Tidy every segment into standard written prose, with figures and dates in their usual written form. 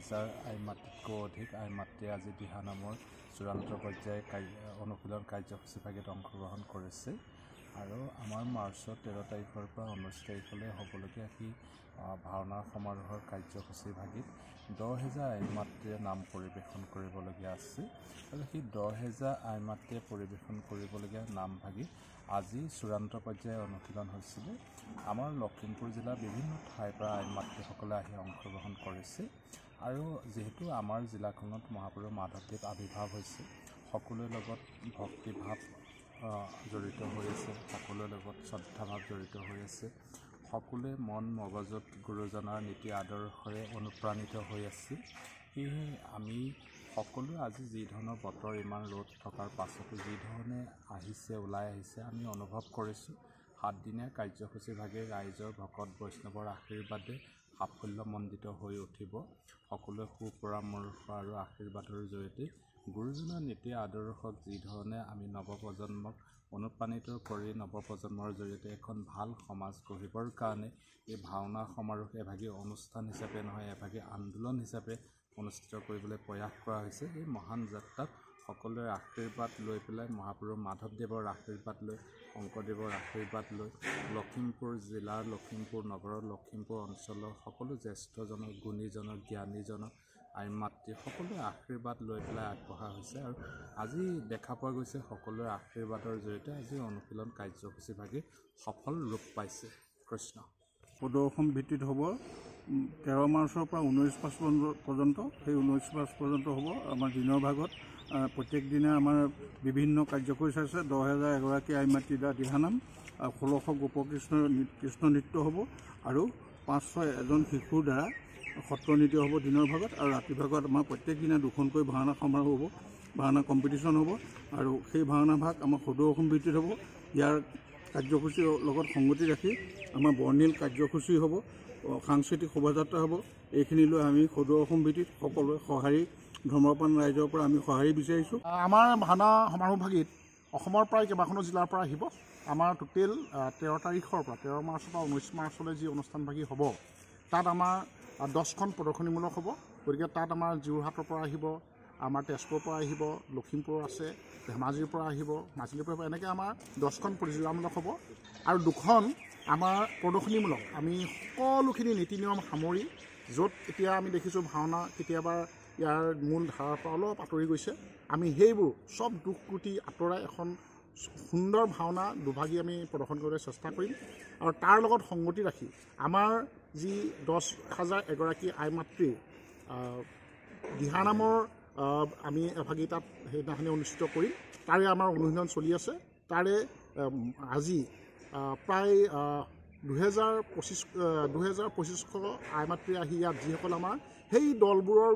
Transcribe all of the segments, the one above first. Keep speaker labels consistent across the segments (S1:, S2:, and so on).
S1: 10,000 আই মাতৃতকৈ অধিক আই মাতৃয়ে আজি দিহানামৰ চূড়ান্ত পৰ্যায়ৰ অনুশীলন কাৰ্যসূচী ভাগত অংশগ্ৰহণ কৰিছে আৰু আমাৰ মাৰ্চৰ 13 তাৰিখৰ পৰা 19 তাৰিখলৈ হ'বলগীয়া সেই ভাওনাৰ সমাৰোহৰ কাৰ্যসূচী ভাগত 10,000 আই মাতৃয়ে নাম পৰিৱেশন কৰিবলগীয়া আছে আৰু সেই 10,000 আই মাতৃয়ে পৰিৱেশন কৰিবলগীয়া নাম ভাগি আজি চূড়ান্ত পৰ্যায়ৰ অনুশীলন হৈছিল। আমাৰ লখিমপুৰ জিলাৰ বিভিন্ন ঠাইৰ পৰা আই মাতৃসকলে আহি অংশগ্ৰহণ কৰিছে আৰু যেহেতু আমাৰ জিলাখনত মহাপুৰুষ মাধৱদেৱ আৱিৰ্ভাৱ হৈছে, সকলোৰে লগত ভক্তিভাৱ জড়িত হৈ আছে, সকলোৰে লগত শ্ৰদ্ধাভাৱ জড়িত হৈ আছে, সকলোৱে মন মগজত গুৰুজনাৰ নীতি আদৰ্শৰে অনুপ্ৰাণিত হৈ আছে। সেয়েহে আমি সকলোৱে আজি যি ধৰণৰ বতৰ ইমান ৰ'দ থকাৰ পাছতো যি ধৰণে ওলাই আহিছে আমি অনুভৱ কৰিছোঁ। 7 দিনীয়া কাৰ্যসূচী ভাগে ৰাইজৰ ভকত বৈষ্ণৱৰ আশীৰ্বাদে সাফল্যমণ্ডিত হৈ উঠিব। সকলোৱে সুপৰামৰ্শ আৰু আশীৰ্বাদৰ জৰিয়তে গুৰুজনাৰ নীতি আদৰ্শক যি ধৰণে আমি নৱপ্ৰজন্মক অনুপ্ৰাণিত কৰি নৱপ্ৰজন্মৰ জৰিয়তে এখন ভাল সমাজ গঢ়িবৰ কাৰণে এই ভাওনা সমাৰোহ এভাগি অনুষ্ঠান হিচাপে নহয়, এভাগি আন্দোলন হিচাপে অনুষ্ঠিত কৰিবলৈ প্ৰয়াস কৰা হৈছে। এই মহান যাত্ৰাত সকলোৰে আশীৰ্বাদ লৈ পেলাই মহাপুৰুষ মাধৱদেৱৰ আশীৰ্বাদ লৈ, শংকৰদেৱৰ আশীৰ্বাদ লৈ লখিমপুৰ জিলাৰ, লখিমপুৰ নগৰৰ, লখিমপুৰ অঞ্চলৰ সকলো জ্যেষ্ঠজনক, গুণীজনক, জ্ঞানীজনক আই মাতৃ সকলোৰে আশীৰ্বাদ লৈ পেলাই আগবঢ়া হৈছে আৰু আজি দেখা পোৱা গৈছে সকলোৰে আশীৰ্বাদৰ জৰিয়তে আজি অনুশীলন কাৰ্যসূচী ভাগে সফল ৰূপ পাইছে। কৃষ্ণ
S2: প্ৰদৰ্শন ভিত্তিত হ'ব 13 মাৰ্চৰ পৰা 19 মাৰ্চ পৰ্যন্ত। সেই 19 মাৰ্চ পৰ্যন্ত হ'ব আমাৰ দিনৰ ভাগত প্ৰত্যেক দিনে আমাৰ বিভিন্ন কাৰ্যসূচী আছে। 10,000 এগৰাকী আই মাতৃ দ্বাৰা দিহানাম, 1600 কৃষ্ণ নৃত্য হ'ব আৰু 500 এজন শিশুৰ দ্বাৰা সত্ৰ নীতি হ'ব দিনৰ ভাগত আৰু ৰাতিৰ ভাগত আমাৰ প্ৰত্যেক দিনা দুখনকৈ ভাওনা সমাৰোহ হ'ব, ভাওনা কম্পিটিশ্যন হ'ব আৰু সেই ভাওনা ভাগ আমাৰ সদৌ অসম ভিত্তিত হ'ব। ইয়াৰ কাৰ্যসূচীৰ লগত সংগতি ৰাখি আমাৰ বৰ্ণিল কাৰ্যসূচী হ'ব, সাংস্কৃতিক শোভাযাত্ৰা হ'ব। এইখিনি লৈ আমি সদৌ অসম ভিত্তিত সকলোৱে সঁহাৰি ধৰ্মপ্ৰাণ ৰাইজৰ পৰা আমি সঁহাৰি বিচাৰিছোঁ।
S3: আমাৰ ভাওনা সমাৰোহ ভাগিত অসমৰ প্ৰায় কেইবাখনো জিলাৰ পৰা আহিব। আমাৰ টোটেল 13 তাৰিখৰ পৰা 13 মাৰ্চৰ পৰা 19 মাৰ্চলৈ যি অনুষ্ঠান ভাগি হ'ব তাত আমাৰ 10খন প্ৰদৰ্শনীমূলক হ'ব। গতিকে তাত আমাৰ যোৰহাটৰ পৰা আহিব, আমাৰ তেজপুৰৰ পৰা আহিব, লখিমপুৰ আছে, ধেমাজিৰ পৰা আহিব, মাজুলীৰ পৰা এনেকৈ আমাৰ 10খন প্ৰতিযোগিতামূলক হ'ব আৰু 2খন আমাৰ প্ৰদৰ্শনীমূলক। আমি সকলোখিনি নীতি নিয়ম সামৰি, য'ত এতিয়া আমি দেখিছোঁ ভাওনা কেতিয়াবা ইয়াৰ মূল ধাৰাৰ পৰা অলপ আঁতৰি গৈছে, আমি সেইবোৰ চব দুখ ক্ৰুটি আঁতৰাই এখন সুন্দৰ ভাওনা দুভাগী আমি প্ৰদৰ্শন কৰিবলৈ চেষ্টা কৰিম আৰু তাৰ লগত সংগতি ৰাখি আমাৰ যি 10,000 এগৰাকী আই মাতৃৰ দিহানামৰ আমি এভাগী তাত সেইদিনাখনি অনুষ্ঠিত কৰিম। তাৰে আমাৰ অনুশীলন চলি আছে। তাৰে আজি প্ৰায় 2,200 আই মাতৃ আহি ইয়াত যিসকল আমাৰ সেই দলবোৰৰ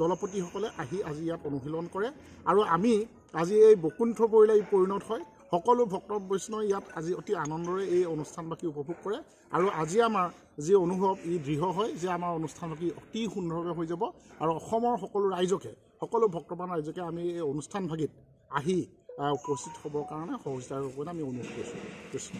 S3: দলপতিসকলে আহি আজি ইয়াত অনুশীলন কৰে আৰু আমি আজি এই বৈকুণ্ঠ পৰিলে পৰিণত হয়। সকলো ভক্ত বৈষ্ণৱ ইয়াত আজি অতি আনন্দৰে এই অনুষ্ঠানবাকী উপভোগ কৰে আৰু আজি আমাৰ যি অনুভৱ ই দৃঢ় হয় যে আমাৰ অনুষ্ঠানবাকী অতি সুন্দৰভাৱে হৈ যাব আৰু অসমৰ সকলো ৰাইজকে, সকলো ভক্তপ্ৰাণ ৰাইজকে আমি এই অনুষ্ঠানভাগীত আহি উপস্থিত হ'বৰ কাৰণে সহযোগিতা কৰিবলৈ আমি অনুৰোধ কৰিছোঁ। কৃষ্ণ।